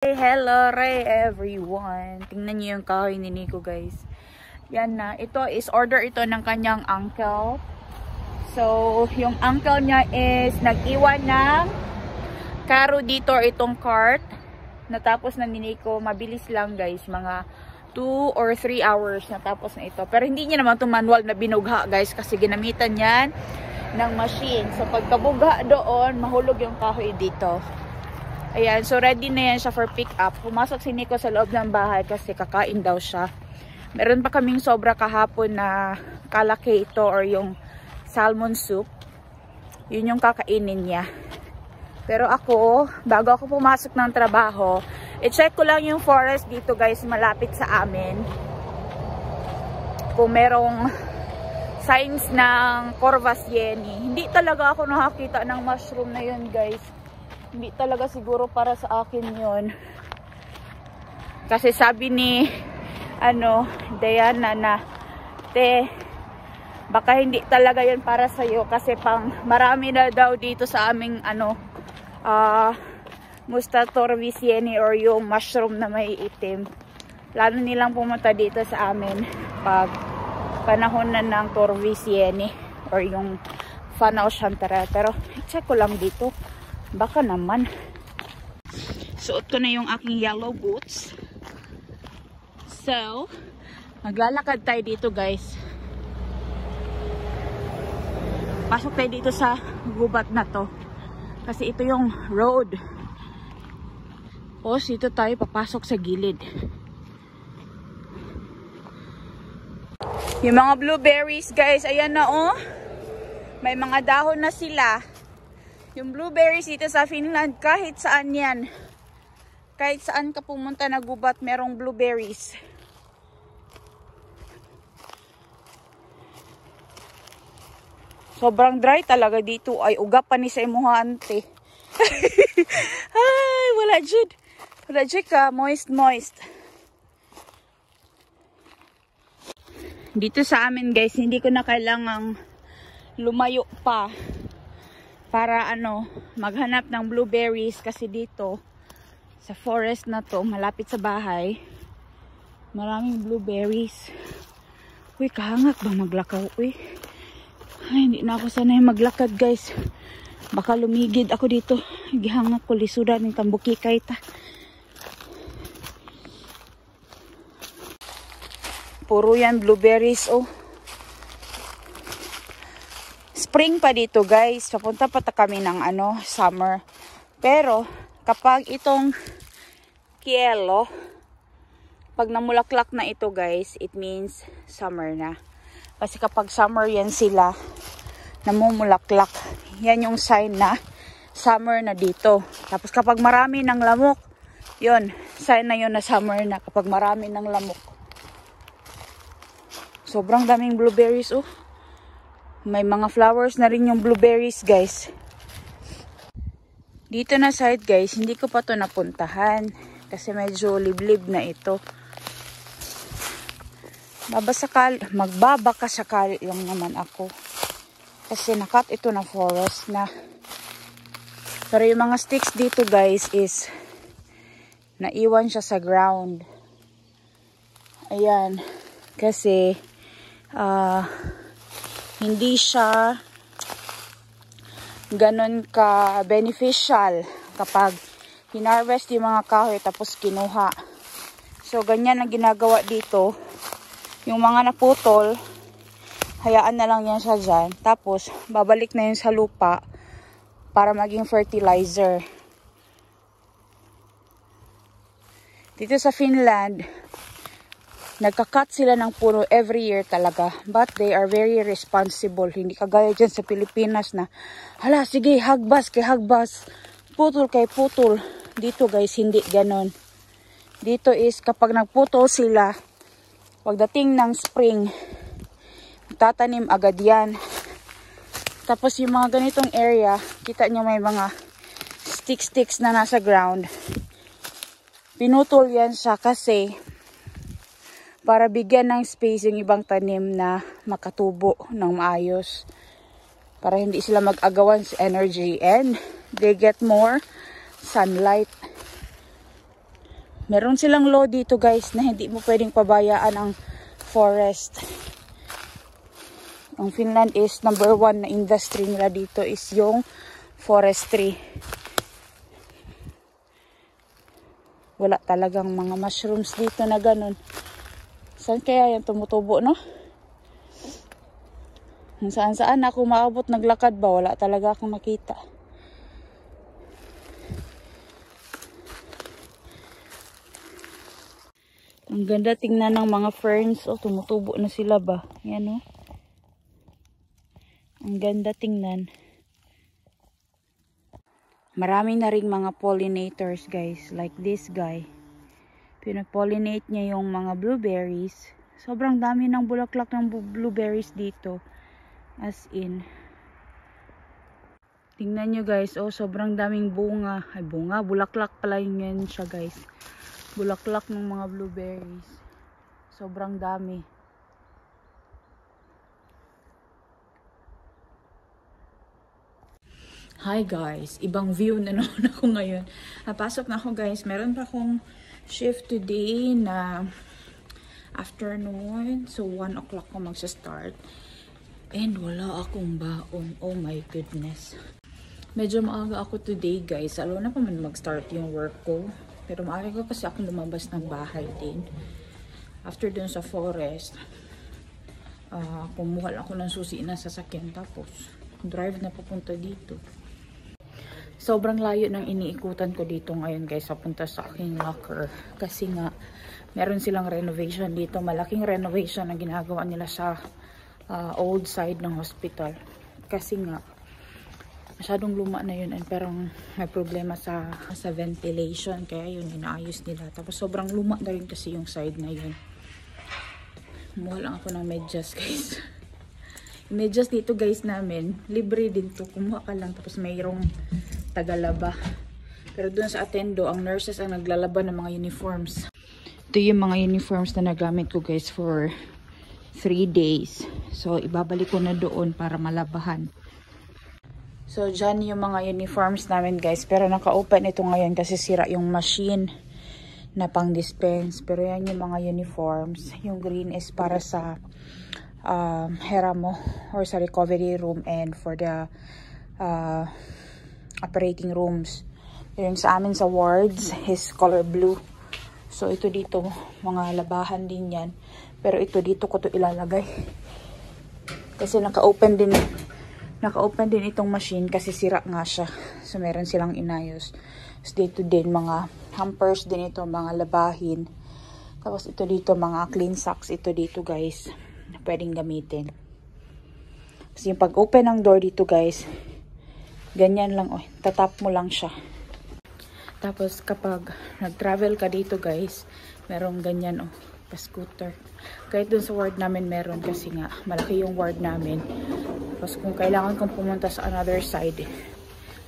Hey, hello everyone. Tingnan niyo yung kahoy ni Nico, guys. Yan na. Ito is order ito ng kanyang uncle. So, yung uncle niya is nag-iwan ng karo dito itong cart. Natapos na ni Nico. Mabilis lang, guys. Mga 2 or 3 hours natapos na ito. Pero hindi niya naman itong manual na binugha, guys. Kasi ginamitan yan ng machine. So, pagkabugha doon, mahulog yung kahoy dito. Ayan, so ready na yan siya for pick up. Pumasok si Nico sa loob ng bahay kasi kakain daw siya. Meron pa kaming sobra kahapon na kalaki ito or yung salmon soup. Yun yung kakainin niya. Pero ako, bago ako pumasok ng trabaho, i-check ko lang yung forest dito, guys, malapit sa amin. Kung merong signs ng Corvus Yeni. Hindi talaga ako nakakita ng mushroom na yun, guys. Hindi talaga siguro para sa akin yun. Kasi sabi ni Diana na, baka hindi talaga yun para sa'yo. Kasi pang marami na daw dito sa aming Mustator Visieni or yung mushroom na may itim. Plano nilang pumunta dito sa amin pag panahon na ng Torvisieni or yung Fanao Chanterelle. Pero check ko lang dito. Baka naman. Suot ko na yung aking yellow boots. So, maglalakad tayo dito, guys. Pasok tayo dito sa gubat na to. Kasi ito yung road. O, dito tayo papasok sa gilid. Yung mga blueberries, guys, ayan na, oh. May mga dahon na sila. Yung blueberries dito sa Finland, kahit saan yan. Kahit saan ka pumunta na gubat, merong blueberries. Sobrang dry talaga dito. Ay, ugap pa ni sa imuhante. Ay, wala jud. Wala jud ka. Moist. Dito sa amin, guys, hindi ko na kailangang lumayo pa para maghanap ng blueberries kasi dito sa forest na to malapit sa bahay maraming blueberries. Uy, kahangak ba maglakaw? Uy, ay, hindi na ako sanay maglakad, guys. Baka lumigid ako dito. Gihangak ko lisudan ng tambukikay ta. Puro yan blueberries, oh. Spring pa dito, guys. Papunta pa kami ng summer. Pero kapag itong kielo, pag namulaklak na ito, guys, it means summer na. Kasi kapag summer yan sila, namumulaklak. Yan yung sign na summer na dito. Tapos kapag marami ng lamok, yun, sign na yun na summer na kapag marami ng lamok. Sobrang daming blueberries, oh. May mga flowers na rin yung blueberries, guys. Dito na side, guys, hindi ko pa to napuntahan. Kasi medyo liblib na ito. Magbabaka sakali lang naman ako. Kasi nakat ito na forest na. Pero yung mga sticks dito, guys, is naiwan siya sa ground. Ayan. Kasi, hindi siya ganun ka beneficial kapag hinarvest yung mga kahoy tapos kinuha. So, ganyan ang ginagawa dito. Yung mga naputol, hayaan na lang yan siya dyan. Tapos, babalik na yun sa lupa para maging fertilizer. Dito sa Finland, nagka-cut sila ng puno every year talaga. But they are very responsible. Hindi kagaya dyan sa Pilipinas na, hala, sige, hagbas kay hagbas. Putol kay putol. Dito, guys, hindi ganon. Dito is kapag nagputol sila, pagdating ng spring, tatanim agad yan. Tapos yung mga ganitong area, kita nyo may mga sticks na nasa ground. Pinutol yan siya kasi para bigyan ng space yung ibang tanim na makatubo ng maayos. Para hindi sila mag-agawan sa energy and they get more sunlight. Meron silang law dito guys na hindi mo pwedeng pabayaan ang forest. Ang Finland is number 1 na industry nila dito is yung forestry. Wala talagang mga mushrooms dito na ganun. Saan kaya yung tumutubo, no? Saan ako maabot naglakad ba? Wala talaga akong nakita. Ang ganda tingnan ng mga ferns. Oh, tumutubo na sila ba? Yan, oh. Ang ganda tingnan. Marami na ring mga pollinators, guys. Like this guy. Pinapollinate niya yung mga blueberries. Sobrang dami ng bulaklak ng blueberries dito. As in. Tingnan nyo guys. Oh, sobrang daming bunga. Ay, bunga. Bulaklak pala yun siya guys. Bulaklak ng mga blueberries. Sobrang dami. Hi guys. Ibang view na naman ako ngayon. Napasok na ako guys. Meron pa akong shift today na afternoon. So 1 o'clock ko magsa-start. And wala akong baon. Oh my goodness. Medyo maaga ako today guys. Alam na pa man mag-start yung work ko. Pero maaga ko kasi ako lumabas ng bahay din. After dun sa forest, kumuha ako ng susi na sasakyan. Tapos, drive na papunta dito. Sobrang layo ng iniikutan ko dito ngayon guys. Papunta sa aking locker. Kasi nga, meron silang renovation dito. Malaking renovation na ginagawa nila sa old side ng hospital. Kasi nga, masyadong luma na yun and parang may problema sa ventilation kaya yun inaayos nila. Tapos sobrang luma na rin kasi yung side na yun. Kumuha lang ako ng medyas guys. Medyas dito guys namin libre din to, kumuha ka lang tapos mayroong tagalaba. Pero dun sa Attendo ang nurses ang naglalaba ng mga uniforms. Ito yung mga uniforms na nagamit ko guys for 3 days. So ibabalik ko na doon para malabahan. So, dyan yung mga uniforms namin guys. Pero naka-open ito ngayon kasi sira yung machine na pang-dispense. Pero yan yung mga uniforms. Yung green is para sa Heramo or sa recovery room and for the operating rooms. Yung sa amin sa wards is color blue. So, ito dito, mga labahan din yan. Pero ito dito ko to ilalagay. Kasi naka-open din itong machine kasi sira nga siya. So, meron silang inayos. So, dito din, mga hampers din ito, mga labahin. Tapos, ito dito, mga clean socks. Ito dito, guys, na pwedeng gamitin. Kasi yung pag-open ng door dito, guys, ganyan lang, oh, tatap mo lang siya. Tapos, kapag nag-travel ka dito, guys, merong ganyan, oh, pa-scooter. Kahit dun sa ward namin meron kasi nga, malaki yung ward namin. Tapos kung kailangan kong pumunta sa another side,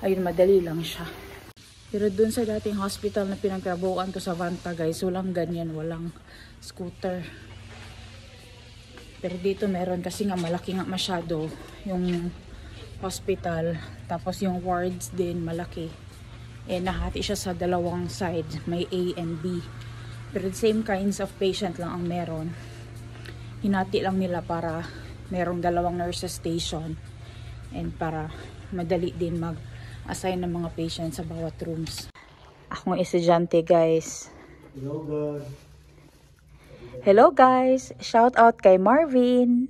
ayun, madali lang siya. Pero dun sa dating hospital na pinagtrabuhan ko sa Vanta guys, walang ganyan, walang scooter. Pero dito meron kasi nga malaki nga masyado yung hospital. Tapos yung wards din malaki. Eh nahati siya sa dalawang side, may A and B. Pero the same kinds of patient lang ang meron. Hinati lang nila para merong dalawang nurses station and para madali din mag-assign ng mga patients sa bawat rooms. Akong estudyante guys. Hello guys. Hello guys. Shout out kay Marvin.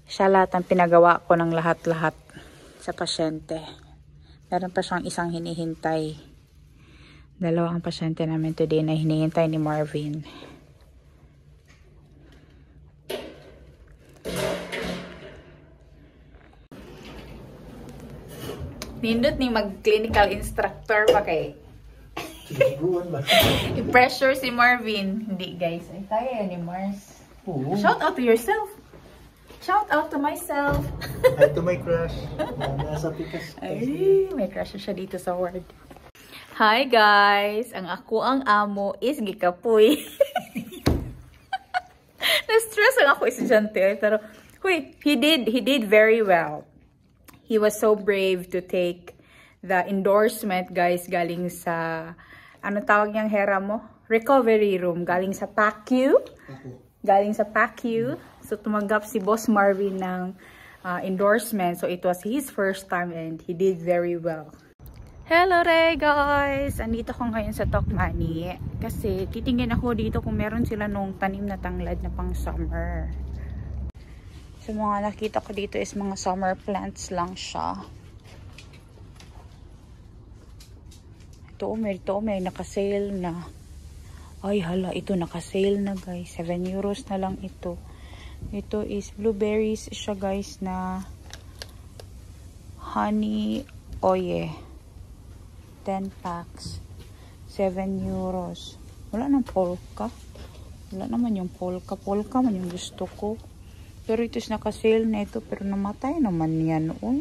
Siya lahat ang pinagawa ko ng lahat-lahat sa pasyente. Meron pa siyang isang hinihintay. Dalawang pasyente namin today na hinihintay ni Marvin. Nindot ni mag-clinical instructor pa kay. I-pressure si Marvin. Hindi guys. Ay tayo yan ni Mars. Oo. Shout out to yourself. Shout out to myself. Hi to my crush. Nasa Pikas. Ay, may crush siya dito sa ward. Hi guys! Ang ako ang amo is Gikapoy. Na-stress ang ako estudyante. Pero, huy, he did very well. He was so brave to take the endorsement guys galing sa, ano tawag niyang hera mo? Recovery room. Galing sa PACU. Galing sa PACU. So tumanggap si Boss Marvin ng endorsement. So it was his first time and he did very well. Hello Ray guys! Andito ko ngayon sa Tokmani kasi titingin ako dito kung meron sila nung tanim na tanglad na pang summer. So mga nakita ko dito is mga summer plants lang siya. Ito may naka-sale na. Ay hala, ito naka-sale na guys. 7 euros na lang ito. Ito is blueberries siya guys na honey oye. 10 packs. 7 euros. Wala nang polka. Wala naman yung polka. Polka man yung gusto ko. Pero ito is naka-sale na ito. Pero namatay naman yan. Oh.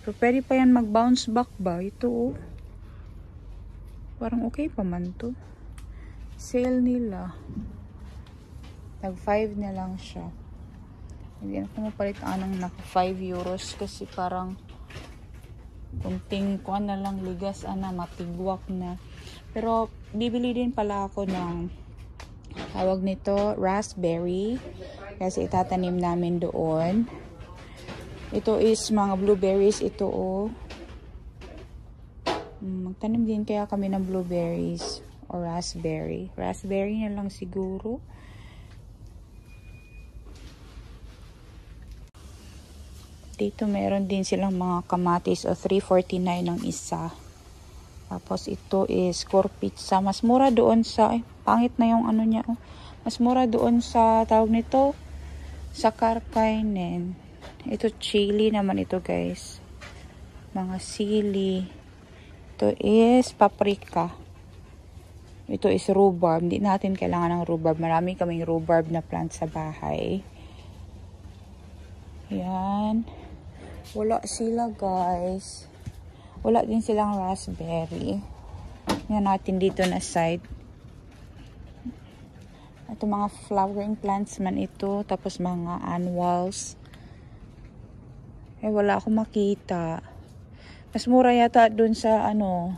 Pero pwede pa yan mag-bounce back ba? Ito oh. Parang okay pa man to. Sale nila. Nag 5 na lang siya. Hindi na ko mapalit anong naka 5 euros kasi parang kunting kuan na lang ligas ana matigwak na. Pero bibili din pala ako ng tawag nito raspberry kasi itatanim namin doon. Ito is mga blueberries ito oh. Magtanim din kaya kami ng blueberries o raspberry. Raspberry na lang siguro. Dito meron din silang mga kamatis o 3.49 ng isa. Tapos ito is core pizza. Mas mura doon sa, pangit na yung ano niya. Oh. Mas mura doon sa, tawag nito, sa Karkainen. Ito chili naman ito guys. Mga sili. Ito is paprika. Ito is rhubarb. Hindi natin kailangan ng rhubarb. Marami kaming rhubarb na plant sa bahay. Yan. Wala sila guys. Wala din silang raspberry. Yan natin dito na side. Ito mga flowering plants man ito. Tapos mga annuals. Wala akong makita. Mas mura yata dun sa ano,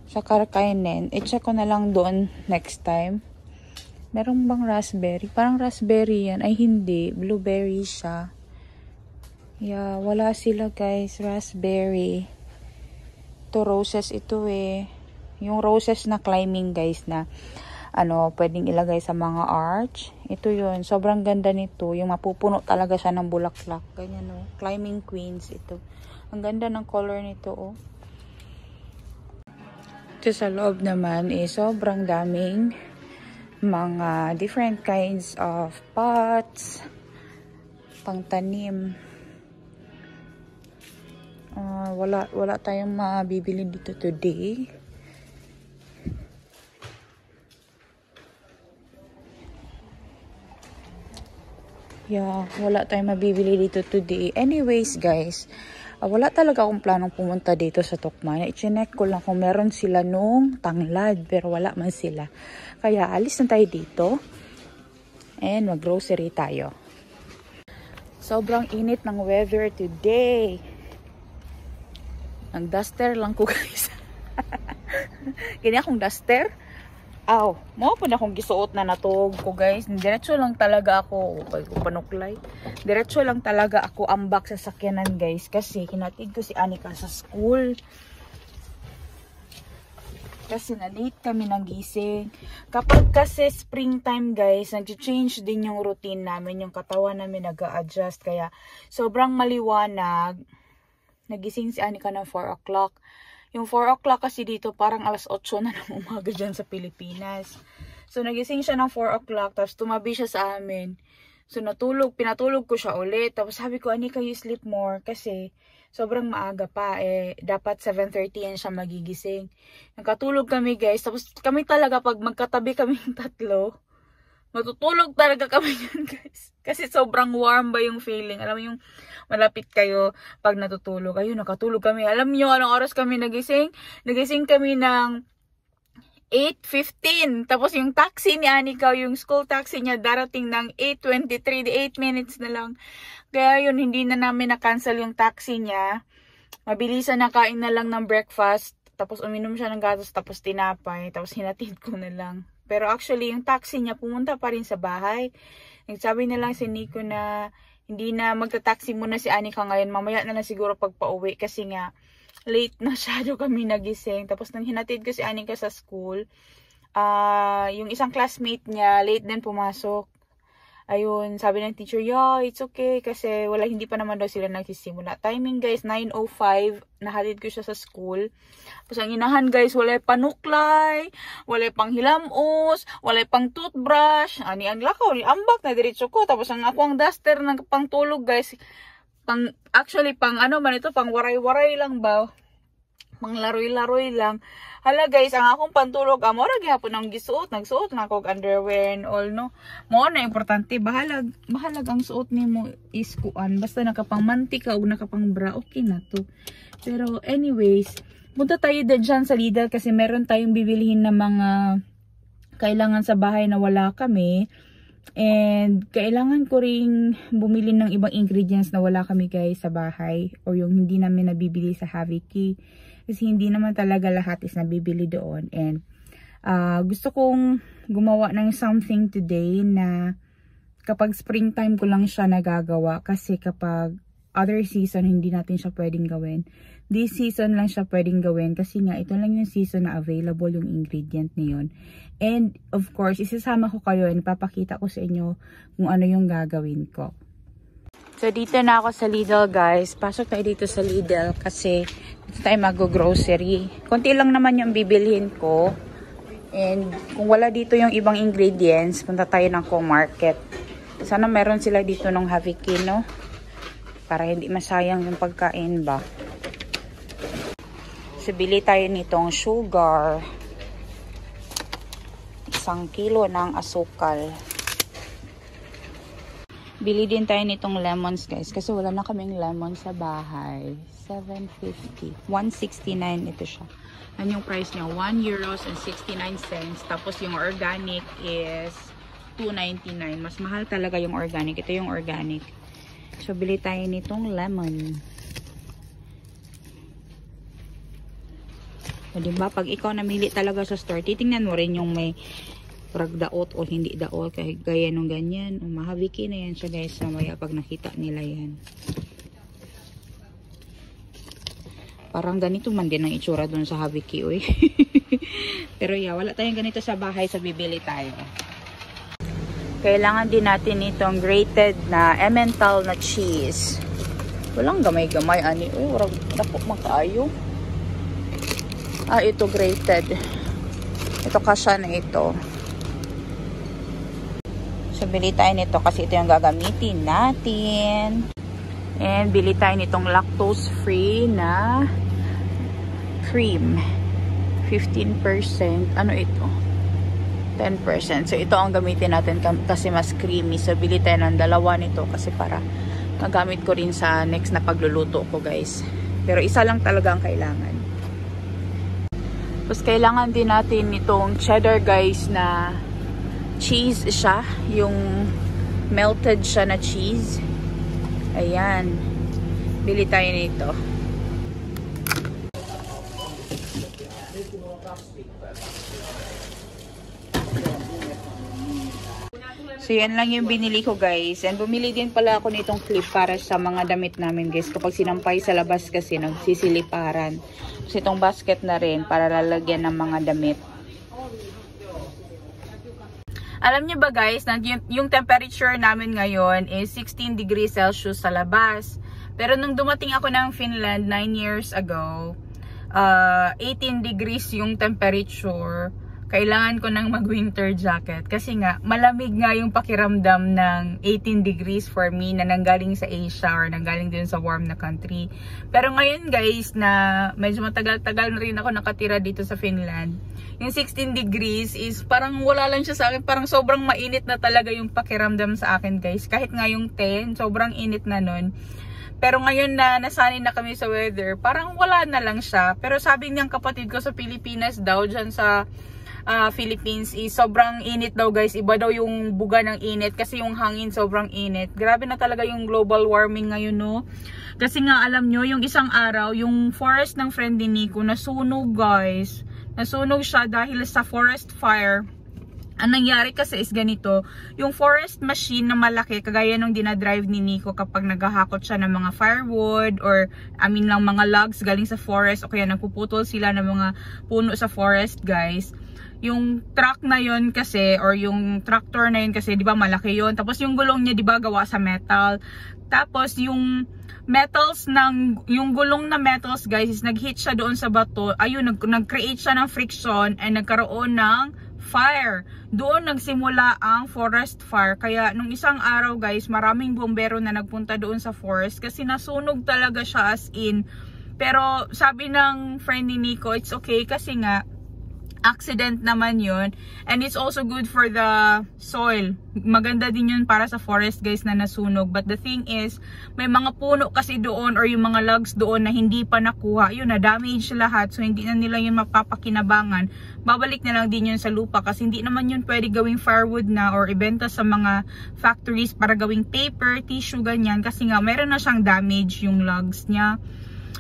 sa Karkainen. I-check ko na lang doon next time. Meron bang raspberry? Parang raspberry yan. Ay hindi. Blueberry siya. Yeah, wala sila guys. Raspberry. Ito roses ito eh. Yung roses na climbing guys na ano, pwedeng ilagay sa mga arch. Ito yun. Sobrang ganda nito. Yung mapupuno talaga siya ng bulaklak. Ganyan oh. Climbing queens ito. Ang ganda ng color nito oh. Ito sa loob naman is sobrang daming mga different kinds of pots. Pangtanim. Wala tayong mabibili dito today. Yeah, wala tayong mabibili dito today. Anyways, guys, wala talaga akong planong pumunta dito sa Tokmani. I-check ko lang kung meron sila nung tanglad, pero wala man sila. Kaya alis na tayo dito and mag-grocery tayo. Sobrang init ng weather today. Ang duster lang ko guys. Kini akong duster. Aw, mo po na akong gisuot na natog ko guys. Diretso lang talaga ako. Panuklay. Diretso lang talaga ako ambak sa sakyanan guys. Kasi kinatid ko si Anika sa school. Kasi na-late kami ng gising. Kapag kasi springtime guys, nag-change din yung routine namin. Yung katawan namin nag-a-adjust. Kaya sobrang maliwanag. Nagising si Anika ng 4 o'clock. Yung 4 o'clock kasi dito parang alas 8 na ng umaga dyan sa Pilipinas. So nagising siya ng 4 o'clock. Tapos tumabi siya sa amin. So pinatulog ko siya ulit. Tapos sabi ko, Anika, you sleep more. Kasi sobrang maaga pa. Dapat 7:30 yan siya magigising. Nakatulog kami guys. Tapos kami talaga pag magkatabi kaming tatlo, matutulog talaga kami yan guys. Kasi sobrang warm ba yung feeling. Alam mo yung malapit kayo pag natutulog. Ayun, nakatulog kami. Alam niyo anong oras kami nagising? Nagising kami ng 8:15. Tapos yung taxi ni Anika, yung school taxi niya, darating ng 8:23. 8 minutes na lang. Kaya yun, hindi na namin na-cancel yung taxi niya. Mabilisan na kain na lang ng breakfast. Tapos uminom siya ng gatas, tapos tinapay. Tapos hinatid ko na lang. Pero actually, yung taxi niya pumunta pa rin sa bahay. Nagsabi na lang si Nico na hindi na magta-taxi muna si Anika ngayon. Mamaya na lang siguro pag pauwi. Kasi nga, late na shadow kami nagising. Tapos nang hinatid ko si Anika sa school, yung isang classmate niya, late din pumasok. Ayun, sabi ng teacher, yeah, it's okay. Kasi hindi pa naman daw sila nagsisimula. Timing guys, 9:05. Nahatid ko siya sa school. Tapos ang inahan guys, wala panuklay, wala pang hilamos, wala pang toothbrush. Ani ang lakaw, ambak na diretso ko. Tapos ang ako ang duster ng pangtulog guys. Actually, pang waray-waray lang ba? Pang laroy-laroy lang. Hala guys, ang akong pantulog, mora gihapon ang gisuot, nagsuot na ako underwear and all, no. Mo na importante, bahalag ang suot nimo is kuan, basta nakapangmantika o nakapang bra, okay na to. Pero anyways, punta tayo din dyan sa Lidl kasi meron tayong bibilihin na mga kailangan sa bahay na wala kami. And kailangan ko ring bumili ng ibang ingredients na wala kami guys sa bahay o yung hindi namin nabibili sa Haviki. Kasi hindi naman talaga lahat is nabibili doon. And gusto kong gumawa ng something today na kapag springtime ko lang siya nagagawa. Kasi kapag other season, hindi natin siya pwedeng gawin. This season lang siya pwedeng gawin. Kasi nga, ito lang yung season na available yung ingredient na yun. And of course, isasama ko kayo and papakita ko sa inyo kung ano yung gagawin ko. So, dito na ako sa Lidl, guys. Pasok tayo dito sa Lidl kasi dito tayo mag-grocery. Konti lang naman yung bibilhin ko. And kung wala dito yung ibang ingredients, punta tayo ng Co-Market. Sana meron sila dito ng Haviki, no? Para hindi masayang yung pagkain ba. So, bili tayo nitong sugar. 1 kilo ng asukal. Bili din tayo nitong lemons guys. Kasi wala na kaming lemon sa bahay. 7.50. 1.69 ito siya. Yan yung price niya. 1 euros and 69 cents. Tapos yung organic is 2.99. Mas mahal talaga yung organic. Ito yung organic. So bili tayo nitong lemon. O diba? Pag ikaw namili talaga sa store, titingnan mo rin yung may daot o hindi daot, kahit gaya nung ganyan. Mahabiki na yan siya guys, mamaya pag nakita nila yan. Parang ganito man din ang itsura dun sa Haviki, uy. Pero yeah, wala tayong ganito sa bahay, sa bibili tayo. Kailangan din natin itong grated na Emmental na cheese. Walang gamay-gamay, ani. Uy, warang dako makaayo. Ito grated. Ito kasya na ito. So, bili tayo nito kasi ito yung gagamitin natin. And, bili tayo nitong lactose-free na cream. 15%. Ano ito? 10%. So, ito ang gamitin natin kasi mas creamy. So, bili tayo ng 2 nito kasi para magamit ko rin sa next na pagluluto ko, guys. Pero isa lang talaga ang kailangan. Tapos, kailangan din natin itong cheddar, guys, na cheese siya, yung melted siya na cheese. Ayan. Bili tayo nito. So, yan lang yung binili ko, guys. And bumili din pala ako nitong clip para sa mga damit namin, guys. Kapag sinampay sa labas kasi, nagsisiliparan. So, itong basket na rin para lalagyan ng mga damit. Alam niyo ba guys, na yung temperature namin ngayon is 16 degrees Celsius sa labas. Pero nung dumating ako ng Finland 9 years ago, 18 degrees yung temperature. Kailangan ko ng mag-winter jacket. Kasi nga, malamig nga yung pakiramdam ng 18 degrees for me na nanggaling sa Asia or nanggaling din sa warm na country. Pero ngayon guys, na medyo matagal-tagal na rin ako nakatira dito sa Finland, yung 16 degrees is parang wala lang siya sa akin. Parang sobrang mainit na talaga yung pakiramdam sa akin guys. Kahit nga yung 10, sobrang init na nun. Pero ngayon na nasanay na kami sa weather, parang wala na lang siya. Pero sabi niyang kapatid ko sa Pilipinas daw, dyan sa Philippines is sobrang init daw guys. Iba daw yung buga ng init kasi yung hangin sobrang init. Grabe na talaga yung global warming ngayon, no? Kasi nga alam nyo, yung isang araw, yung forest ng friend ni Nico nasunog guys. Nasunog siya dahil sa forest fire. Ang nangyari kasi is ganito, yung forest machine na malaki, kagaya nung dinadrive ni Nico kapag naghahakot siya ng mga firewood or lang mga logs galing sa forest o kaya nagpuputol sila ng mga puno sa forest guys. Yung truck na yon kasi or yung tractor na yun kasi 'di ba malaki yon. Tapos yung gulong niya 'di ba gawa sa metal. Tapos yung metals ng yung gulong na metals guys is nag-hit siya doon sa bato. Ayun nag-create siya ng friction and nagkaroon ng fire. Doon nagsimula ang forest fire. Kaya nung isang araw guys, maraming bombero na nagpunta doon sa forest kasi nasunog talaga siya as in. Pero sabi ng friend ni Nico, it's okay kasi nga accident naman yun. And it's also good for the soil. Maganda din yun para sa forest guys na nasunog. But the thing is, may mga puno kasi doon or yung mga logs doon na hindi pa nakuha. Yun, na-damage lahat. So, hindi na nila yun mapapakinabangan. Babalik na lang din yun sa lupa kasi hindi naman yun pwede gawing firewood na or ibenta sa mga factories para gawing paper, tissue, ganyan. Kasi nga, meron na siyang damage yung logs niya.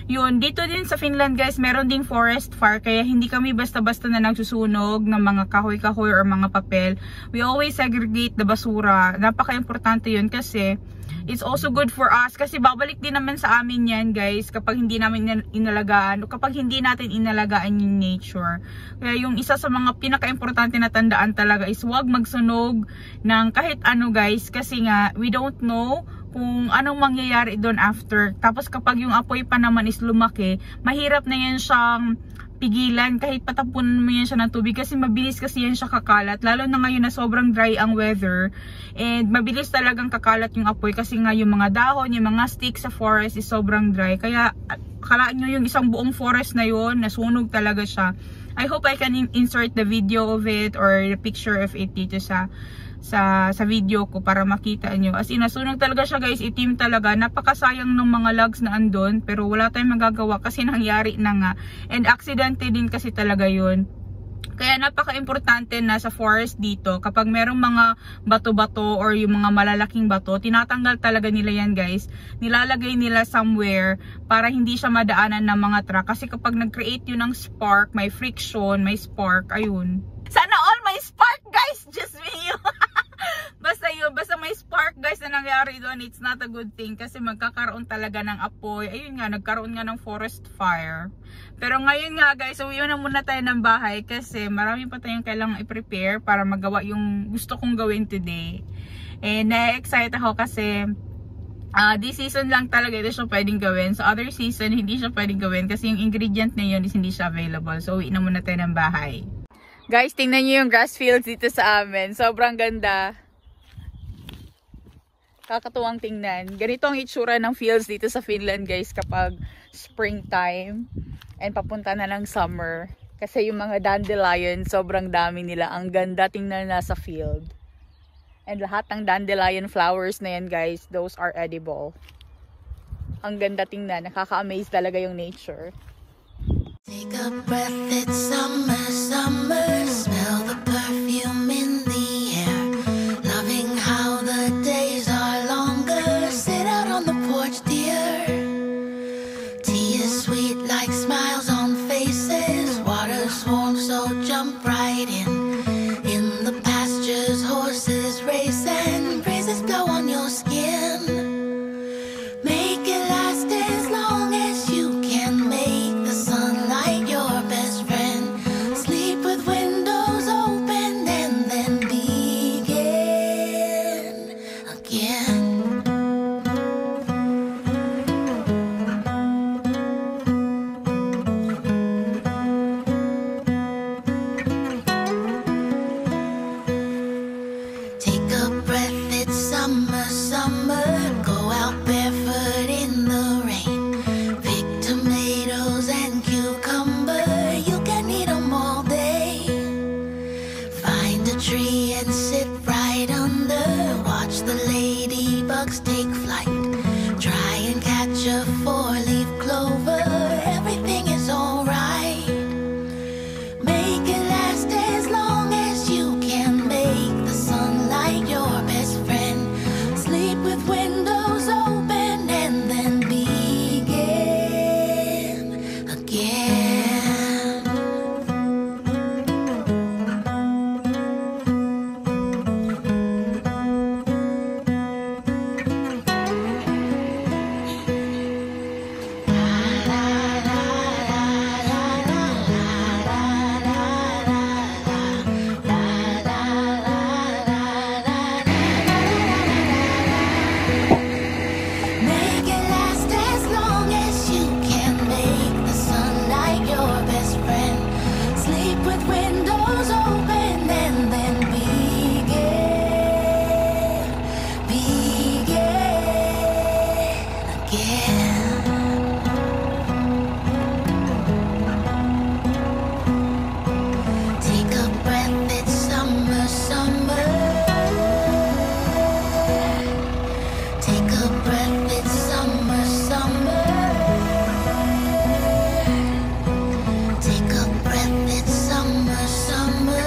Yun, dito din sa Finland guys, meron ding forest fire kaya hindi kami basta-basta na nagsusunog ng mga kahoy-kahoy or mga papel. We always segregate the basura. Napaka-importante yun kasi it's also good for us kasi babalik din naman sa amin yan guys kapag hindi namin inalagaan o kapag hindi natin inalagaan yung nature. Kaya yung isa sa mga pinaka-importante na tandaan talaga is huwag magsunog ng kahit ano guys kasi nga we don't know kung anong mangyayari doon after. Tapos kapag yung apoy pa naman is lumaki, mahirap na yan siyang pigilan kahit patapunan mo yan siya ng tubig kasi mabilis kasi yan siya kakalat. Lalo na ngayon na sobrang dry ang weather and mabilis talagang kakalat yung apoy kasi nga yung mga dahon, yung mga sticks sa forest is sobrang dry. Kaya kalaan nyo yung isang buong forest na yun, nasunog talaga siya. I hope I can insert the video of it or the picture of it dito sa video ko para makita nyo. As in, nasunog talaga siya guys, itim talaga. Napakasayang ng mga logs na andon, pero wala tayong magagawa kasi nangyari na nga. And aksidente din kasi talaga yun. Kaya napaka-importante na sa forest dito, kapag merong mga bato-bato or yung mga malalaking bato, tinatanggal talaga nila yan guys. Nilalagay nila somewhere para hindi siya madaanan ng mga truck. Kasi kapag nag-create yun ng spark, may friction, may spark, ayun. Sana all may spark guys, just me. Basta yun, basta may spark guys na nangyari doon, it's not a good thing kasi magkakaroon talaga ng apoy. Ayun nga, nagkaroon nga ng forest fire. Pero ngayon nga guys, uwi na muna tayo ng bahay kasi marami pa tayong kailangang i-prepare para magawa yung gusto kong gawin today. And na-excite ako kasi this season lang talaga ito siya pwedeng gawin. Sa other season, hindi siya pwedeng gawin kasi yung ingredient na yun is hindi siya available. So uwi na muna tayo ng bahay. Guys, tingnan nyo yung grass fields dito sa amin. Sobrang ganda. Kakatuwang tingnan. Ganito ang itsura ng fields dito sa Finland guys kapag springtime and papunta na ng summer. Kasi yung mga dandelion, sobrang dami nila. Ang ganda tingnan na sa field. And lahat ng dandelion flowers na yan guys, those are edible. Ang ganda tingnan. Nakaka-amaze talaga yung nature. Take a breath, it's summer, summer. Smell the perfume in the air. Loving how the days are longer. Sit out on the porch, dear. Tea is sweet like smiles on faces. Water's warm, so jump right in. In the pastures, horses race and breezes blow on your skin. Make it last as long as you can. Make the sunlight your best friend. Sleep with windows open and then begin again. Take a breath, it's summer, summer. Go out barefoot in the rain. Pick tomatoes and cucumber. You can eat them all day. Find a tree and sit right under. Watch the ladybugs take flight. Try and catch again. Make it last as long as you can. Make the sunlight your best friend. Sleep with windows open and then begin again. Take a breath, it's summer, summer. Take a breath, it's summer, summer. Take a breath, it's summer, summer.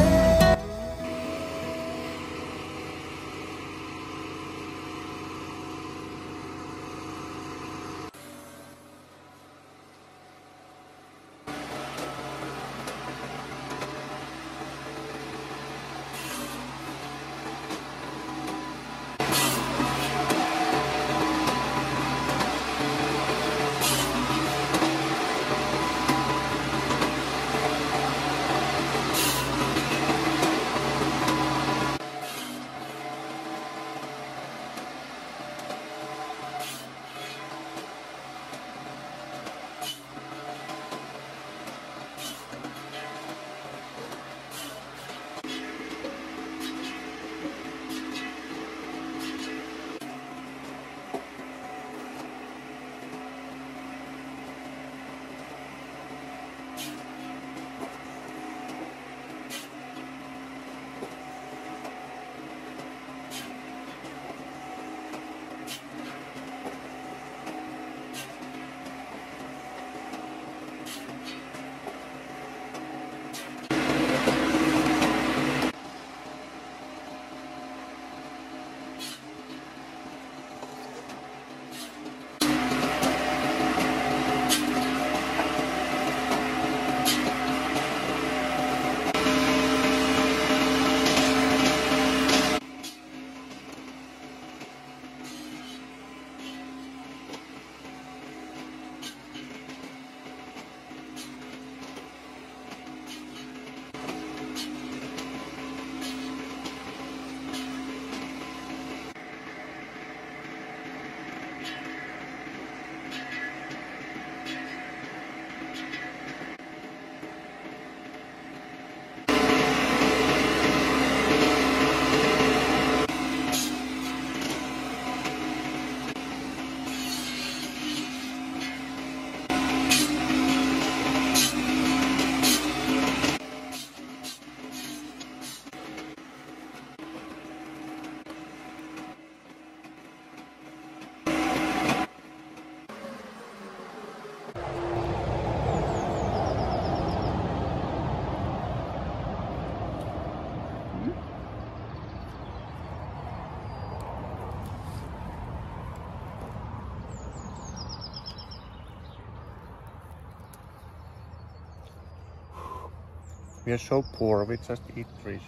We are so poor, we just eat trees.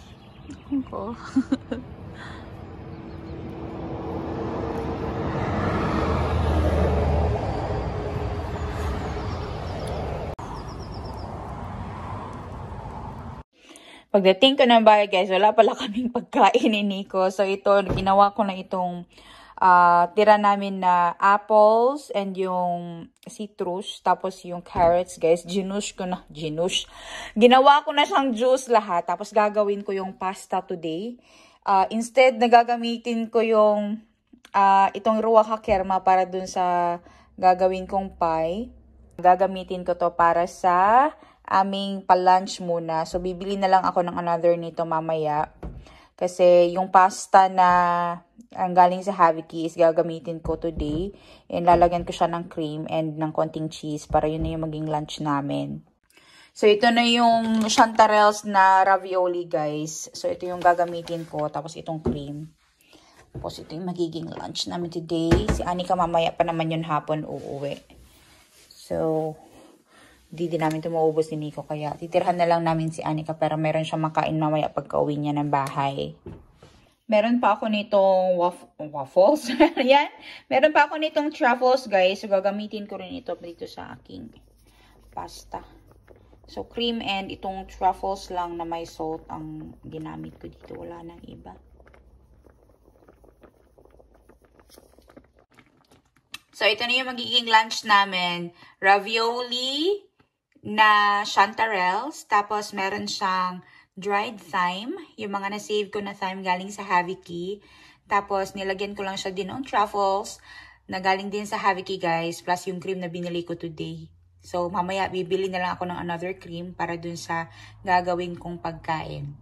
Cool. Pagdating ko ng bahay guys, wala pala kaming pagkain ni Nico. So ito, ginawa ko na itong tira namin na apples and yung citrus. Tapos yung carrots guys, ginawa ko na siyang juice lahat. Tapos gagawin ko yung pasta today. Instead, nagagamitin ko yung itong ruwaka kerma para dun sa gagawin kong pie. Gagamitin ko to para sa aming pa-lunch muna. So, bibili na lang ako ng another nito mamaya. Kasi yung pasta na ang galing sa Haviki is gagamitin ko today. And lalagyan ko siya ng cream and ng konting cheese para yun na yung maging lunch namin. So, ito na yung chanterelles na ravioli, guys. So, ito yung gagamitin ko. Tapos, itong cream. Tapos, ito yung magiging lunch namin today. Si Anika mamaya pa naman yun hapon uuwi. So, Hindi din namin ito maubos ni Nico. Kaya titirhan na lang namin si Anika para meron siyang makain mamaya pagka-uwi niya ng bahay. Meron pa ako nitong waffles. Yan. Meron pa ako nitong truffles, guys. So, gagamitin ko rin ito dito sa aking pasta. So, cream and itong truffles lang na may salt ang ginamit ko dito. Wala nang iba. So, ito na yung magiging lunch namin. Ravioli na chanterelles. Tapos, meron siyang dried thyme. Yung mga na-save ko na thyme galing sa Haviki. Tapos, nilagyan ko lang siya din ng truffles na galing din sa Haviki, guys. Plus, yung cream na binili ko today. So, mamaya, bibili na lang ako ng another cream para dun sa gagawin kong pagkain.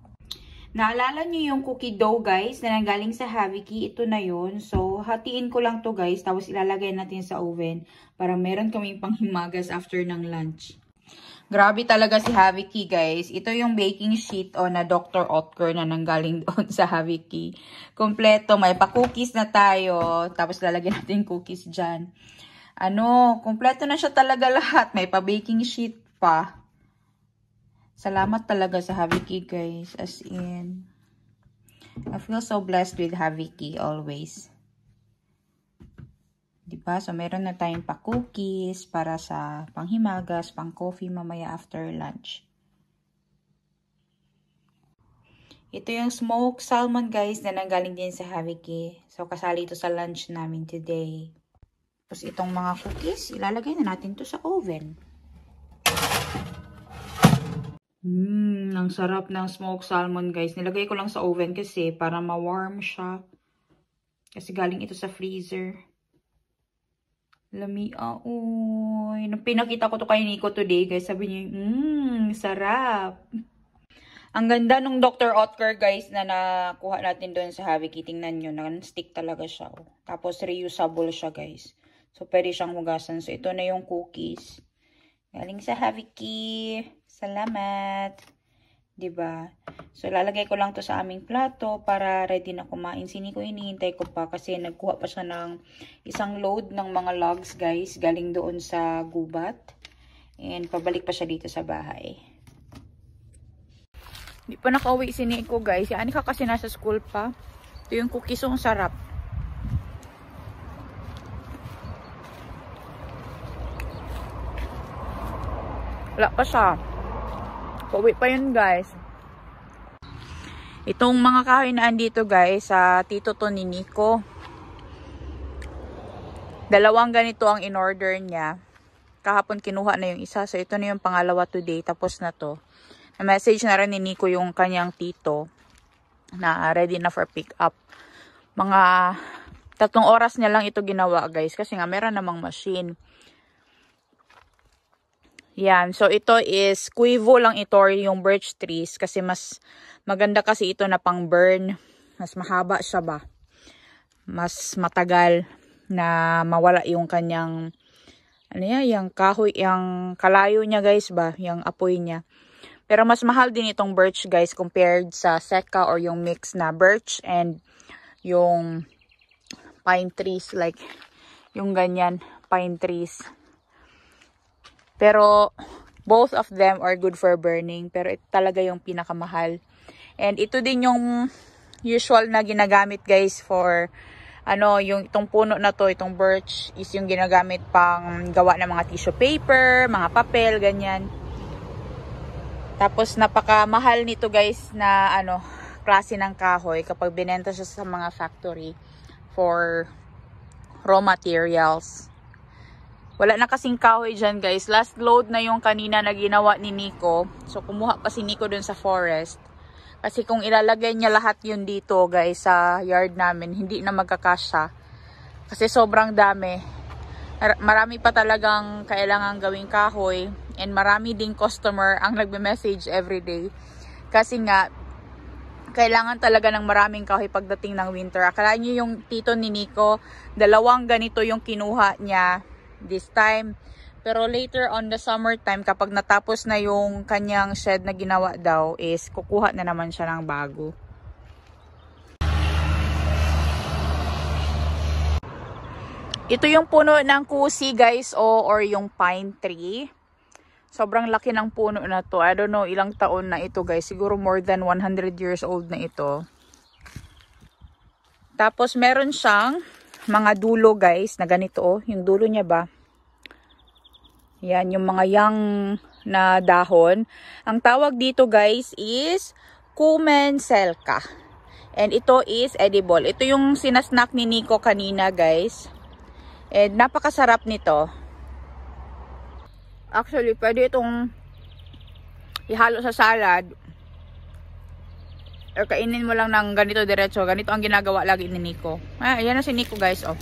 Naalala nyo yung cookie dough, guys, na nanggaling sa Haviki? Ito na yun. So, hatiin ko lang to, guys. Tapos, ilalagay natin sa oven para meron kaming panghimagas after ng lunch. Grabe talaga si Haviki, guys. Ito yung baking sheet na Dr. Oetker na nanggaling doon sa Haviki. Kompleto. May pa-cookies na tayo. Tapos lalagyan natin cookies dyan. Kompleto na siya talaga lahat. May pa-baking sheet pa. Salamat talaga sa Haviki, guys. As in, I feel so blessed with Haviki always. Diba? So, meron na tayong pa-cookies para sa panghimagas, pang-coffee mamaya after lunch. Ito yung smoked salmon, guys, na nanggaling din sa Haviki. So, kasali ito sa lunch namin today. Tapos, itong mga cookies, ilalagay na natin to sa oven. Ang sarap ng smoked salmon, guys. Nilagay ko lang sa oven kasi para ma-warm siya. Kasi galing ito sa freezer. Uy. Nung pinakita ko to kay Nico today, guys, sabi niya, sarap. Ang ganda nung Dr. Oetker, guys, na nakuha natin doon sa Haviki. Tingnan nyo, non-stick talaga siya. Tapos, reusable siya, guys. So, pwede siyang hugasan. So, ito na yung cookies. Galing sa Haviki. Salamat. Diba? So, lalagay ko lang to sa aming plato para ready na kumain. Si Nico, hinihintay ko pa kasi nagkuha pa siya ng isang load ng mga logs, guys. Galing doon sa gubat. And pabalik pa siya dito sa bahay. Hindi pa nakauwi si Nico, guys. Si Anika kasi nasa school pa. Ito yung cookies, ang sarap. Wala pa siya. Pauwi pa yun, guys. Itong mga kahoy na andito, guys, sa tito to ni Nico. 2 ganito ang in-order niya. Kahapon kinuha na yung isa. So, ito na yung pangalawa today. Tapos na to. Na-message na rin ni Nico yung kanyang tito na ready na for pick up. Mga 3 oras niya lang ito ginawa, guys. Kasi nga, meron namang machine. Yan. So, ito is Quivo lang ito or yung birch trees. Kasi mas maganda kasi ito na pang burn. Mas mahaba siya ba. Mas matagal na mawala yung kanyang yung kahoy, yung kalayo niya, guys ba. Yung apoy niya. Pero mas mahal din itong birch, guys, compared sa Seka or yung mix na birch and yung pine trees. Like, yung ganyan, pine trees. Pero, both of them are good for burning. Pero ito talaga yung pinakamahal. And ito din yung usual na ginagamit, guys, for, yung itong puno na to, itong birch, is yung ginagamit pang gawa ng mga tissue paper, mga papel, ganyan. Tapos, napakamahal nito, guys, na, klase ng kahoy kapag binenta siya sa mga factory for raw materials. Wala na kasing kahoy dyan, guys. Last load na yung kanina na ginawa ni Nico. So, kumuha pa si Nico dun sa forest. Kasi kung ilalagay niya lahat yun dito, guys, sa yard namin, hindi na magkakasya. Kasi sobrang dami. Marami pa talagang kailangan gawing kahoy. And marami ding customer ang nagbe-message everyday. Kasi nga, kailangan talaga ng maraming kahoy pagdating ng winter. Akala niyo yung tito ni Nico, 2 ganito yung kinuha niya this time. Pero later on the summertime, kapag natapos na yung kanyang shed na ginawa daw, is kukuha na naman siya ng bago. Ito yung puno ng kusi, guys, or yung pine tree. Sobrang laki ng puno na to. I don't know ilang taon na ito guys. Siguro more than 100 years old na ito. Tapos meron siyang mga dulo guys na ganito oh. Yung dulo niya ba? Yan, yung mga young na dahon. Ang tawag dito guys is Cumen selca. And ito is edible. Ito yung sinasnack ni Nico kanina guys. And napakasarap nito. Actually, pwede itong ihalo sa salad. Or kainin mo lang ng ganito diretso. Ganito ang ginagawa lagi ni Nico. Ayan na si Nico guys, oh.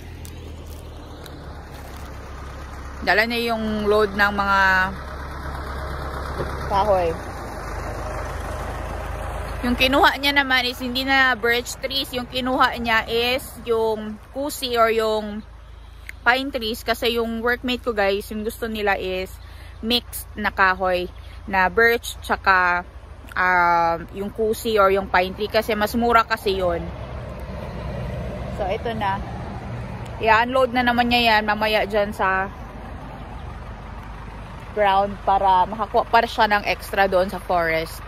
Dala niya yung load ng mga kahoy. Yung kinuha niya naman is hindi na birch trees. Yung kinuha niya is yung kusi or yung pine trees. Kasi yung workmate ko guys, yung gusto nila is mixed na kahoy na birch tsaka yung kusi or yung pine tree kasi mas mura kasi yun. So ito na, i-unload na naman niya yan mamaya dyan sa ground para makakuha para siya ng extra doon sa forest.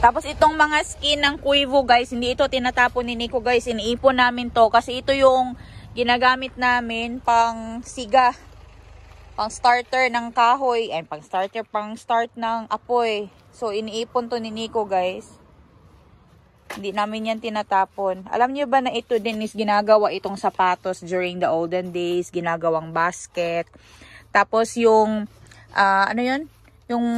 Tapos itong mga skin ng kuivo guys, hindi ito tinatapon ni Nico guys. Iniipon namin to kasi ito yung ginagamit namin pang siga. Pang starter ng kahoy. And pang start ng apoy. So iniipon to ni Nico guys. Hindi namin yan tinatapon. Alam niyo ba na ito din is ginagawa itong sapatos during the olden days. Ginagawang basket. Tapos yung, ano yun? Yung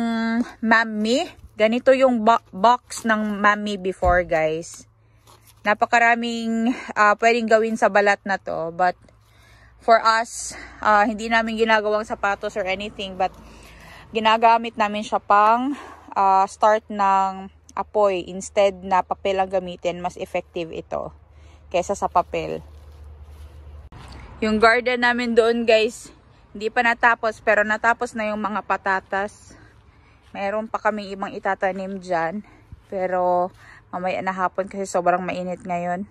mami. Ganito yung box ng mami before guys. Napakaraming pwedeng gawin sa balat na to. But for us, hindi namin ginagawang sapatos or anything. But ginagamit namin siya pang start ng apoy. Instead na papel ang gamitin, mas effective ito kaysa sa papel. Yung garden namin doon guys, hindi pa natapos pero natapos na yung mga patatas. Meron pa kaming ibang itatanim dyan. Pero mamaya na hapon kasi sobrang mainit ngayon.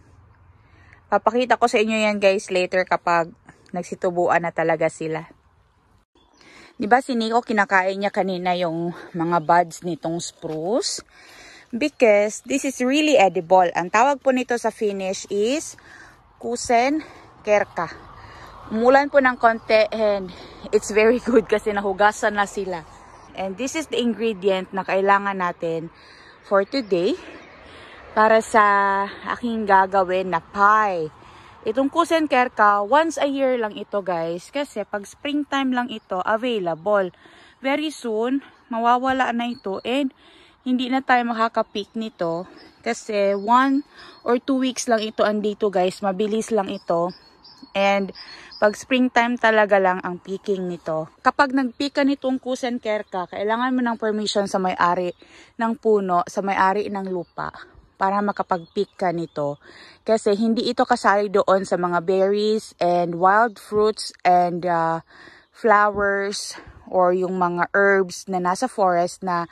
Papakita ko sa inyo yan guys later kapag nagsitubuan na talaga sila. Diba si Nico kinakain niya kanina yung mga buds nitong spruce? Because this is really edible. Ang tawag po nito sa Finnish is Kusen kerka. Umulan po ng konti and it's very good kasi nahugasan na sila. And this is the ingredient na kailangan natin for today para sa aking gagawin na pie. Itong Kusen kerka, once a year lang ito guys. Kasi pag springtime lang ito available. Very soon, mawawala na ito and hindi na tayo makaka-pick nito. Kasi 1 or 2 weeks lang ito andito guys. Mabilis lang ito. And pag springtime talaga lang ang picking nito. Kapag nagpick ka nitong Kusen kerka, kailangan mo ng permission sa may-ari ng puno, sa may-ari ng lupa para makapag-pick ka nito. Kasi hindi ito kasali doon sa mga berries and wild fruits and flowers or yung mga herbs na nasa forest na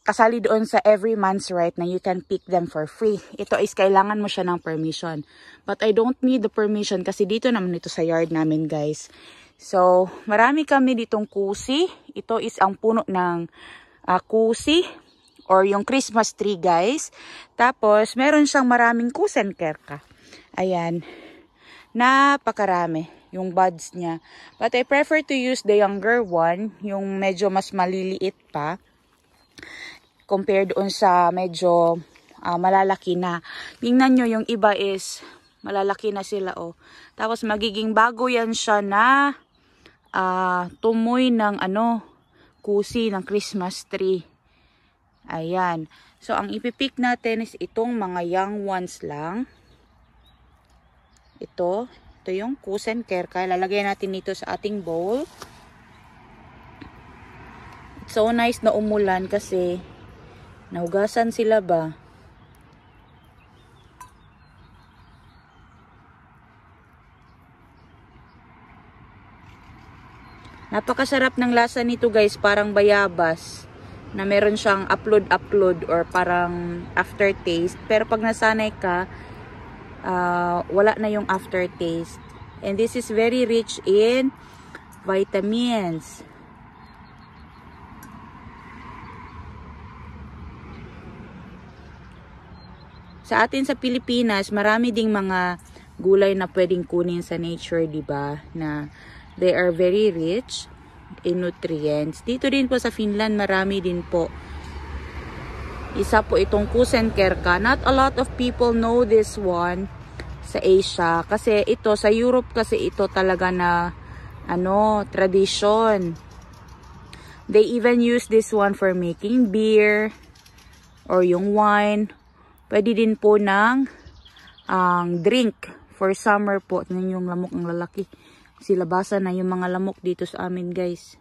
kasali doon sa every month's right na you can pick them for free. Ito is kailangan mo siya ng permission. But I don't need the permission kasi dito naman ito sa yard namin guys. So, marami kami ditong kusi. Ito is ang puno ng kusi or yung Christmas tree guys. Tapos, meron siyang maraming Kusen kerka. Ayan. Napakarami yung buds niya. But I prefer to use the younger one, yung medyo mas maliliit pa. compared doon sa medyo malalaki na. Tingnan nyo, yung iba is malalaki na sila, oh. Tapos magiging bago yan siya na tumoy ng kusi ng Christmas tree. Ayan. So, ang ipipick natin is itong mga young ones lang. Ito yung Kusenkerka. Lalagay natin dito sa ating bowl. It's so nice na umulan kasi nahugasan sila ba. Napakasarap ng lasa nito guys, parang bayabas na meron siyang upload or parang aftertaste. Pero pag nasanay ka, wala na yung aftertaste. And this is very rich in vitamins. Sa atin sa Pilipinas, marami ding mga gulay na pwedeng kunin sa nature, diba? Na they are very rich in nutrients. Dito din po sa Finland, marami din po. Isa po itong Kusenkerka. Not a lot of people know this one sa Asia. Kasi ito, sa Europe kasi ito talaga na, tradition. They even use this one for making beer or yung wine. Pwede din po ng drink for summer po. Tingnan yung lamok ng lalaki. Silabasan na yung mga lamok dito sa amin guys.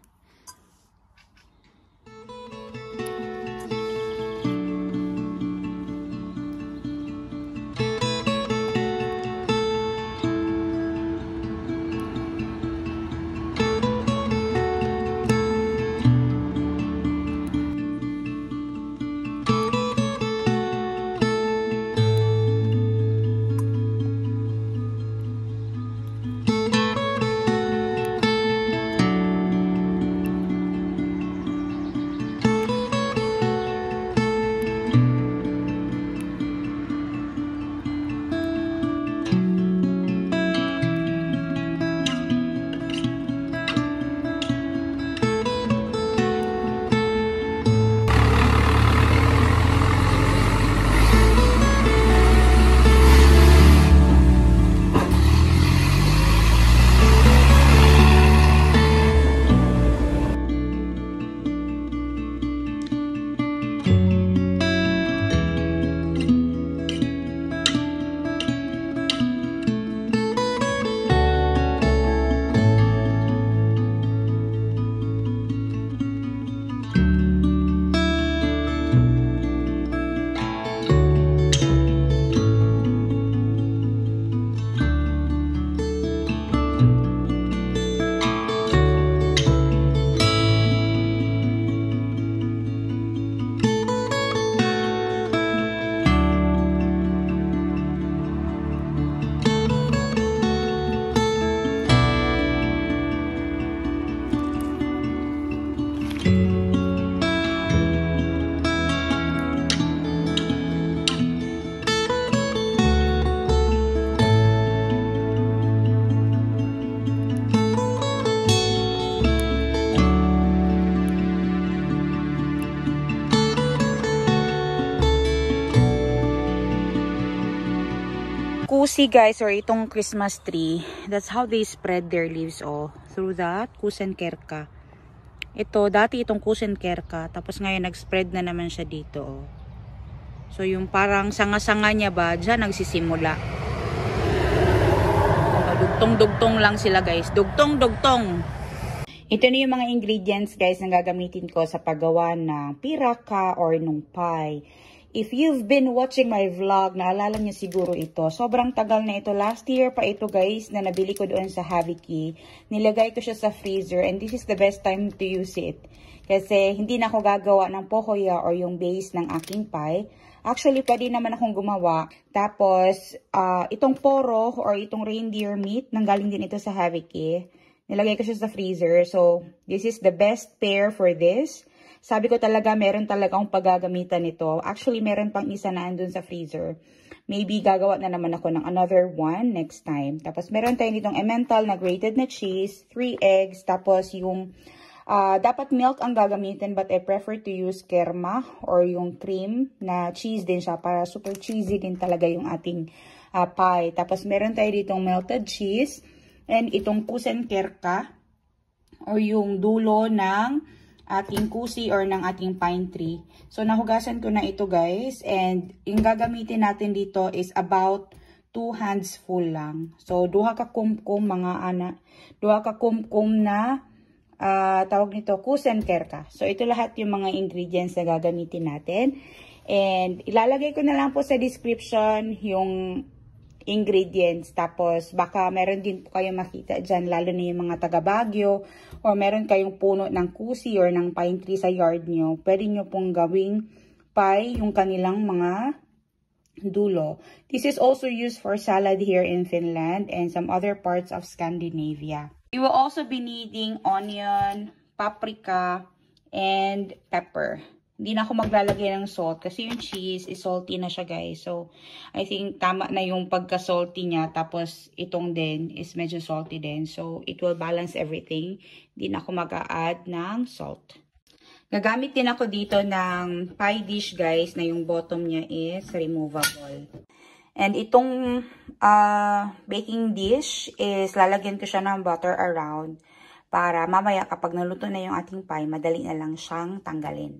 Kusi guys, or itong Christmas tree, that's how they spread their leaves, through that Kusenkerka. Ito, dati itong Kusenkerka, tapos ngayon nag-spread na naman siya dito, So yung parang sanga-sanga niya ba, dyan nagsisimula. Dugtong-dugtong lang sila guys, dugtong-dugtong. Ito na yung mga ingredients guys na gagamitin ko sa paggawa ng piraka or nung pie. If you've been watching my vlog, naalala niyo siguro ito. Sobrang tagal na ito. Last year pa ito guys na nabili ko doon sa Haviki. Nilagay ko siya sa freezer and this is the best time to use it. Kasi hindi na ako gagawa ng pokoya or yung base ng aking pie. Actually, pwede naman akong gumawa. Tapos, itong poro or itong reindeer meat, nanggaling din ito sa Haviki. Nilagay ko siya sa freezer. So, this is the best pair for this. Sabi ko talaga, meron talaga akong paggagamitan nito. Actually, meron pang isa na andun sa freezer. Maybe gagawa na naman ako ng another one next time. Tapos, meron tayo nitong Emmental na grated na cheese, 3 eggs, tapos yung Dapat milk ang gagamitin, but I prefer to use kerma or yung cream na cheese din siya para super cheesy din talaga yung ating pie. Tapos meron tayo ditong melted cheese and itong kusenkerka or yung dulo ng ating kusi or ng ating pine tree. So nahugasan ko na ito guys, and yung gagamitin natin dito is about 2 hands full lang. So duha ka kumkum mga ana, duha ka kumkum na tawag nito kusenkerka. So ito lahat yung mga ingredients na gagamitin natin, and ilalagay ko na lang po sa description yung ingredients. Tapos baka meron din po kayo makita dyan, lalo na yung mga taga Baguio or meron kayong puno ng kusi or ng pine tree sa yard nyo, pwede nyo pong gawing pie yung kanilang mga dulo. This is also used for salad here in Finland and some other parts of Scandinavia. You will also be needing onion, paprika, and pepper. Hindi na ako maglalagay ng salt kasi yung cheese is salty na siya guys. So, I think tama na yung pagka-salty niya. Tapos, itong din is medyo salty din. So, it will balance everything. Hindi na ako mag-a-add ng salt. Gagamit din ako dito ng pie dish guys na yung bottom niya is removable. And itong baking dish is lalagyan ko siya ng butter around para mamaya kapag naluto na yung ating pie, madali na lang siyang tanggalin.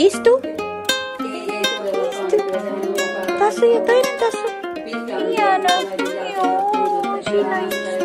These two? Taso yun. Tayo ng taso. Yan. She nice.